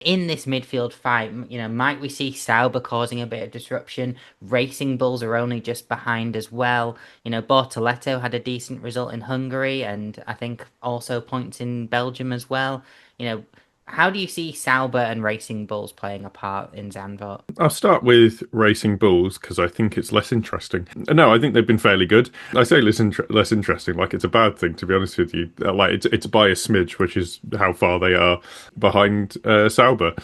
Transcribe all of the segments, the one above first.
in this midfield fight, might we see Sauber causing a bit of disruption? Racing Bulls are only just behind as well. Bortoleto had a decent result in Hungary and I think also points in Belgium as well. You know, how do you see Sauber and Racing Bulls playing a part in Zandvoort? I'll start with Racing Bulls because I think it's less interesting. No, I think they've been fairly good. I say less interesting, like it's a bad thing to be honest with you. Like it's by a smidge, which is how far they are behind Sauber.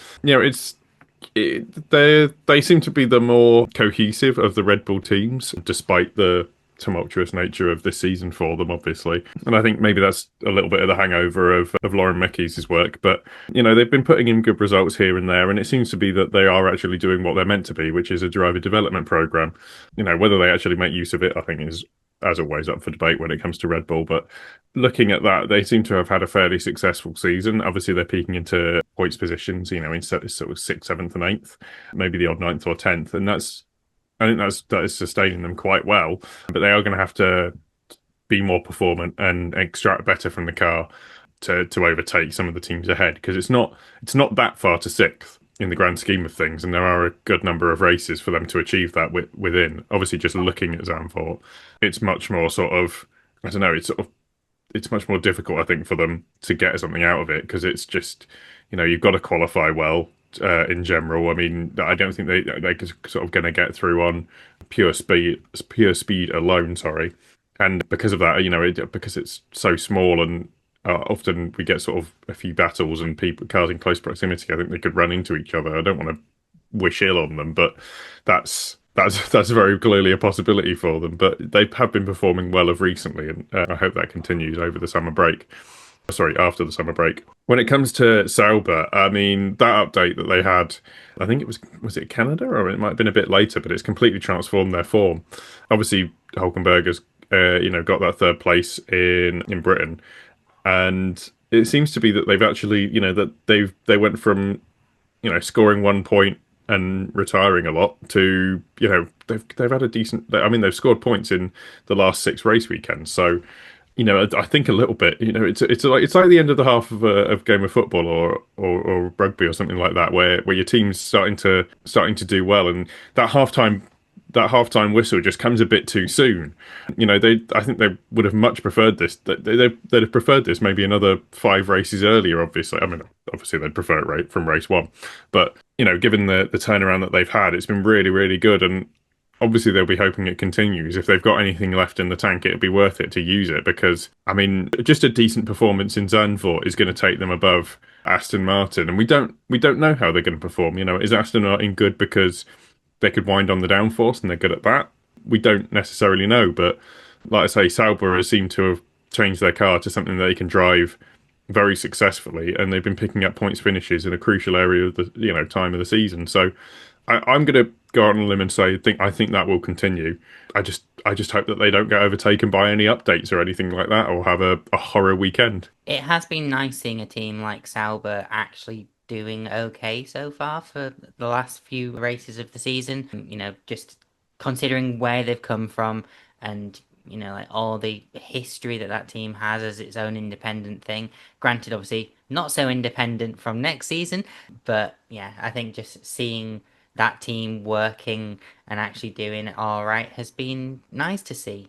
They seem to be the more cohesive of the Red Bull teams, despite the tumultuous nature of this season for them, obviously. And I think maybe that's a little bit of the hangover of Lauren Mickey's work. But, they've been putting in good results here and there, and it seems to be that they are actually doing what they're meant to be, which is a driver development program. Whether they actually make use of it, I think is, as always, up for debate when it comes to Red Bull. But looking at that, they seem to have had a fairly successful season. Obviously, they're peaking into points positions, in sort of sixth, seventh, and eighth, maybe the odd ninth or tenth, and I think that is sustaining them quite well. But they are going to have to be more performant and extract better from the car to overtake some of the teams ahead because it's not that far to sixth in the grand scheme of things, and there are a good number of races for them to achieve that within. Obviously, just looking at Zandvoort, it's much more sort of I don't know. It's much more difficult, I think, for them to get something out of it because it's just you've got to qualify well in general. I mean, I don't think they're sort of going to get through on pure speed alone. Sorry, and because of that, because it's so small and often we get sort of a few battles and cars in close proximity. I think they could run into each other. I don't want to wish ill on them, but that's very clearly a possibility for them. But they have been performing well of recently, and I hope that continues over the summer break. Sorry, after the summer break. When it comes to Sauber, I mean, that update that they had, I think was it Canada or it might have been a bit later, but it's completely transformed their form. Obviously, Hulkenberg has, got that third place in Britain, and it seems to be that they've actually, that they went from, scoring 1 point and retiring a lot to, they've had a decent. I mean, they've scored points in the last six race weekends, so I think a little bit. It's like the end of the half of a game of football or rugby or something like that, where your team's starting to do well, and that halftime whistle just comes a bit too soon. I think they would have much preferred this. They'd have preferred this maybe another five races earlier. Obviously, I mean, obviously they'd prefer it right from race one, but given the turnaround that they've had, it's been really, really good, and obviously they'll be hoping it continues. If they've got anything left in the tank, it'd be worth it to use it because, I mean, just a decent performance in Zandvoort is going to take them above Aston Martin, and we don't know how they're going to perform. Is Aston Martin good because they could wind on the downforce and they're good at that? We don't necessarily know, but like I say, Sauber has seemed to have changed their car to something that they can drive very successfully, and they've been picking up points finishes in a crucial area of the time of the season. So I'm going to go out on a limb and say I think that will continue. I just hope that they don't get overtaken by any updates or anything like that, or have a horror weekend. It has been nice seeing a team like Sauber actually doing okay so far for the last few races of the season. Just considering where they've come from and like all the history that team has as its own independent thing. Granted, obviously not so independent from next season, but yeah, I think just seeing that team working and actually doing it all right has been nice to see.